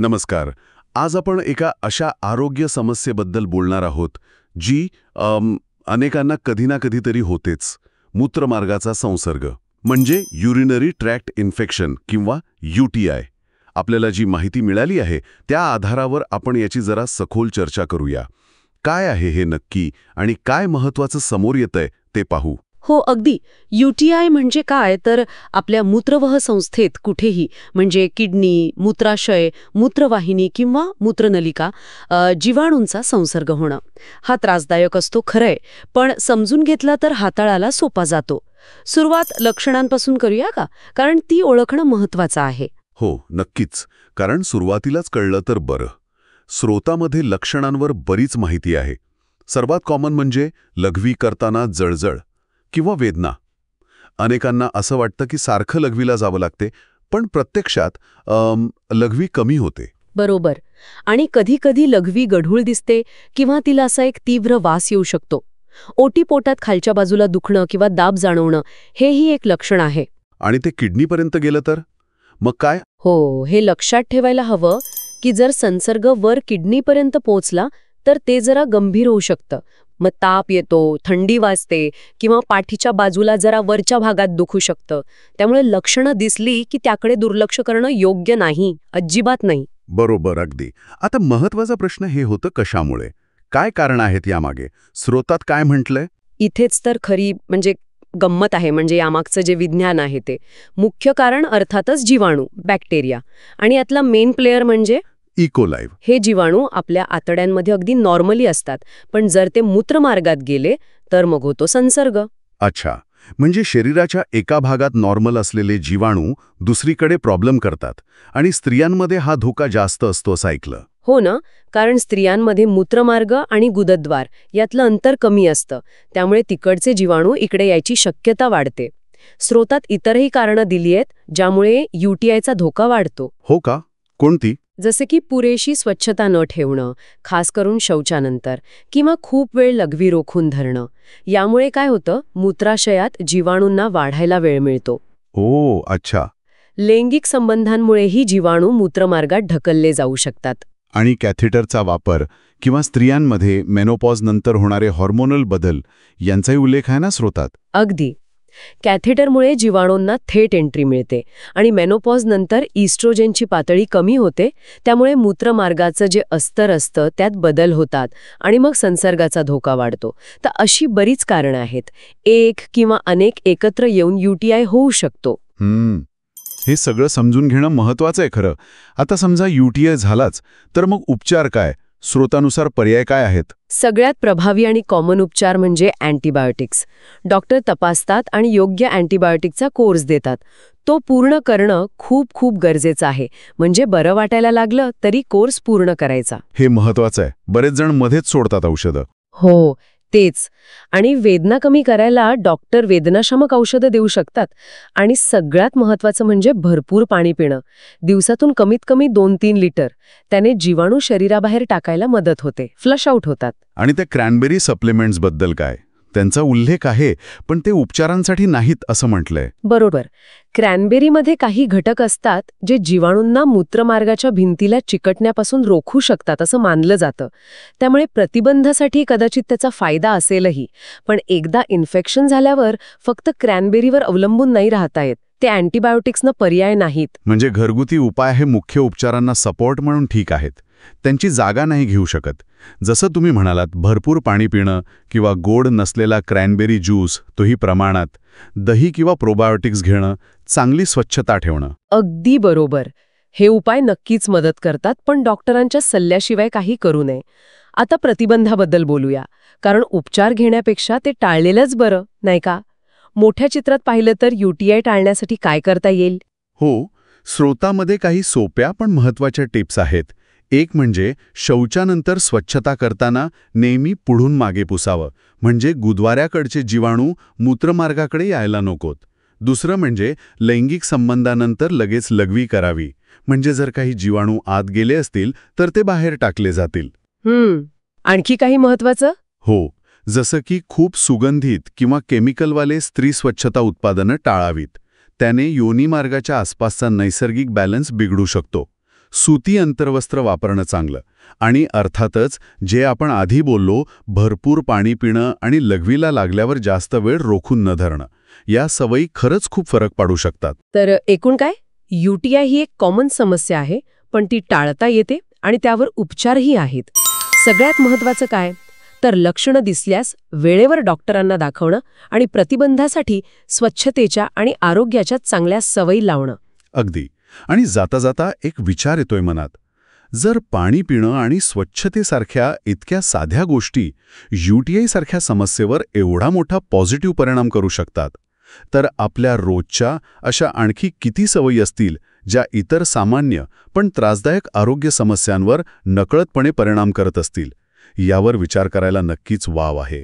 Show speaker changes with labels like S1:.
S1: नमस्कार. आज आपण एका अशा आरोग्य समस्येबद्दल बोलणार आहोत जी अनेकांना कधी ना कधीतरी होतेच. मूत्रमार्गाचा संसर्ग म्हणजे युरिनरी ट्रॅक्ट इन्फेक्शन किंवा UTI. आपल्याला जी माहिती मिळाली आहे त्या आधारावर आपण याची जरा सखोल चर्चा करूया. काय आहे हे नक्की आणि काय महत्त्वाचं समोर येतंय ते पाहू.
S2: हो, अगदी. UTI म्हणजे काय तर आपल्या मूत्रवाह संस्थेत कुठेही म्हणजे किडनी, मूत्राशय, मूत्रवाहिनी किंवा मूत्रनलिका जीवाणूंचा संसर्ग होणं. हा त्रासदायक असतो खरंय, पण समजून घेतला तर हाताळायला सोपा जातो. सुरुवात लक्षणांपासून करूया का? कारण ती ओळखणं महत्त्वाचं आहे.
S1: हो, नक्कीच. कारण सुरुवातीलाच कळलं तर बरं. स्रोतामध्ये लक्षणांवर बरीच माहिती आहे. सर्वात कॉमन म्हणजे लघवी करताना जळजळ किंवा वेदना. अनेकांना असं वाटतं की सारखं लघवीला जावं लागते, पण प्रत्यक्षात लघवी कमी होते.
S2: बरोबर. आणि कधी कधी लघवी गढूळ दिसते किंवा तिला असा एक तीव्र वास येऊ शकतो. ओटीपोटात खालच्या बाजूला दुखणं किंवा दाब जाणवणं हेही एक लक्षण आहे.
S1: आणि ते किडनीपर्यंत गेलं तर मग काय?
S2: हो, हे लक्षात ठेवायला हवं की जर संसर्ग वर किडनीपर्यंत पोहोचला तर ते जरा गंभीर होऊ शकतं. मग ताप येतो, थंडी वाजते किंवा पाठीच्या बाजूला जरा वरच्या भागात दुखू शकतं. त्यामुळे लक्षणं दिसली की त्याकडे दुर्लक्ष करणं योग्य नाही, अजिबात नाही.
S1: बरोबर, अगदी. आता महत्वाचा प्रश्न हे होतं कशामुळे? काय कारण आहेत यामागे? स्रोतात काय म्हटलंय?
S2: इथेच तर खरी म्हणजे गंमत आहे. म्हणजे यामागचं जे विज्ञान आहे ते मुख्य कारण अर्थातच जीवाणू, बॅक्टेरिया. आणि यातला मेन प्लेयर म्हणजे
S1: इकोलाइव.
S2: हे जीवाणू आपल्या आतड्यांमध्ये अगदी नॉर्मली असतात, पण जर ते मूत्रमार्गात गेले तर मग होतो संसर्ग.
S1: अच्छा, म्हणजे शरीराच्या एका भागात नॉर्मल असलेले जीवाणू दुसरीकडे प्रॉब्लेम करतात आणि स्त्रियांमध्ये हा धोका जास्त असतो असं ऐकलं.
S2: हो ना, कारण स्त्रियांमध्ये मूत्रमार्ग आणि गुदद्वार यातलं अंतर कमी असतं. त्यामुळे तिकडचे जीवाणू इकडे यायची शक्यता वाढते. स्रोतात इतरही कारणं दिली आहेत ज्यामुळे UTIचा धोका वाढतो.
S1: हो का? कोणती?
S2: जसे की पुरेशी स्वच्छता न ठेवणं, खास करून शौचानंतर, किंवा खूप वेळ लघवी रोखून धरणं. यामुळे काय होतं, मूत्राशयात जीवाणूंना वाढायला वेळ मिळतो.
S1: ओ, अच्छा.
S2: लैंगिक संबंधांमुळेही जीवाणू मूत्रमार्गात ढकलले जाऊ शकतात.
S1: आणि कॅथेटरचा वापर किंवा स्त्रियांमध्ये मेनोपॉज नंतर होणारे हॉर्मोनल बदल यांचाही उल्लेख आहे ना स्रोतात?
S2: अगदी. कॅथेटरमुळे जीवाणूंना थेट एंट्री मिळते आणि मेनोपॉज नंतर इस्ट्रोजेनची पातळी कमी होते. त्यामुळे मूत्रमार्गाचं जे अस्तर असतं त्यात बदल होतात आणि मग संसर्गाचा धोका वाढतो. तर अशी बरीच कारणं आहेत. एक किंवा अनेक एकत्र येऊन UTI होऊ शकतो.
S1: हे सगळं समजून घेणं महत्वाचं आहे खरं. आता समजा UTI झालाच, तर मग उपचार काय? स्रोतानुसार पर्याय काय आहेत?
S2: सगळ्यात प्रभावी आणि कॉमन उपचार म्हणजे अँटीबायोटिक्स. डॉक्टर तपासतात आणि योग्य अँटीबायोटिकचा कोर्स देतात. तो पूर्ण करणं खूप खूप गरजेचं आहे. म्हणजे बरं वाटायला लागलं तरी कोर्स पूर्ण करायचा.
S1: हे महत्वाचं आहे. बरेच जण मध्येच सोडतात औषधं.
S2: हो, तेच. आणि वेदना कमी करायला डॉक्टर वेदनाशामक औषधं देऊ शकतात. आणि सगळ्यात महत्त्वाचं म्हणजे भरपूर पाणी पिणं. दिवसातून कमीत कमी 2-3 लिटर. त्याने जीवाणू शरीराबाहेर टाकायला मदत होते, फ्लश आउट होतात.
S1: आणि त्या क्रॅनबेरी सप्लिमेंट्सबद्दल काय? त्यांचा उल्लेख आहे, पण ते उपचारांसाठी नाहीत असं म्हटलंय.
S2: बरोबर. क्रॅनबेरीमध्ये काही घटक असतात जे जीवाणूंना मूत्रमार्गाच्या भिंतीला चिकटण्यापासून रोखू शकतात असं मानलं जातं. त्यामुळे प्रतिबंधासाठी कदाचित त्याचा फायदा असेलही. पण एकदा इन्फेक्शन झाल्यावर फक्त क्रॅनबेरीवर अवलंबून नाही राहता येत. ते अँटीबायोटिक्सनं पर्याय नाहीत.
S1: म्हणजे घरगुती उपाय हे मुख्य उपचारांना सपोर्ट म्हणून ठीक आहेत, त्यांची जागा नाही घेऊ शकत. जसं तुम्ही म्हणालात, भरपूर पाणी पिणं किंवा गोड नसलेला क्रॅनबेरी ज्यूस, तोही प्रमाणात, दही किंवा प्रोबायोटिक्स घेणं, चांगली स्वच्छता ठेवणं.
S2: अगदी बरोबर. हे उपाय नक्कीच मदत करतात, पण डॉक्टरांच्या सल्ल्याशिवाय काही करू नये. आता प्रतिबंधाबद्दल बोलूया, कारण उपचार घेण्यापेक्षा ते टाळलेलंच बरं, नाही का? मोठ्या चित्रात पाहिलं तर UTI टाळण्यासाठी काय करता येईल?
S1: हो, स्रोतामध्ये काही सोप्या पण महत्त्वाच्या टिप्स आहेत. एक म्हणजे शौचानंतर स्वच्छता करताना नेहमी पुढून मागे पुसावं, म्हणजे गुदवाऱ्याकडचे जीवाणू मूत्रमार्गाकडे यायला नकोत. दुसरं म्हणजे लैंगिक संबंधानंतर लगेच लघवी करावी, म्हणजे जर काही जीवाणू आत गेले असतील तर ते बाहेर टाकले जातील.
S2: आणखी काही महत्वाचं?
S1: हो, जसं की खूप सुगंधित किंवा केमिकलवाले स्त्री स्वच्छता उत्पादनं टाळावीत. त्याने योनी मार्गाच्या आसपासचा नैसर्गिक बॅलन्स बिघडू शकतो. सुती अंतर्वस्त्र वापरणं चांगलं आणि अर्थातच जे आपण आधी बोललो भरपूर पाणी पिणं आणि लघवीला लागल्यावर जास्त वेळ रोखून न धरणं या सवयी खरंच खूप फरक पाडू शकतात.
S3: तर एकूण काय, UTI ही एक कॉमन समस्या आहे, पण ती टाळता येते आणि त्यावर उपचारही आहेत. सगळ्यात महत्त्वाचं काय, तर लक्षणं दिसल्यास वेळेवर डॉक्टरांना दाखवणं आणि प्रतिबंधासाठी स्वच्छतेच्या आणि आरोग्याच्या चांगल्या सवयी लावणं.
S1: अगदी. आणि जाता जाता एक विचार येतोय मनात. जर पाणी पिणं आणि स्वच्छतेसारख्या इतक्या साध्या गोष्टी UTI सारख्या समस्येवर एवढा मोठा पॉझिटिव्ह परिणाम करू शकतात, तर आपल्या रोजच्या अशा आणखी किती सवयी असतील ज्या इतर सामान्य पण त्रासदायक आरोग्य समस्यांवर नकळतपणे परिणाम करत असतील, यावर विचार करायला नक्कीच वाव आहे.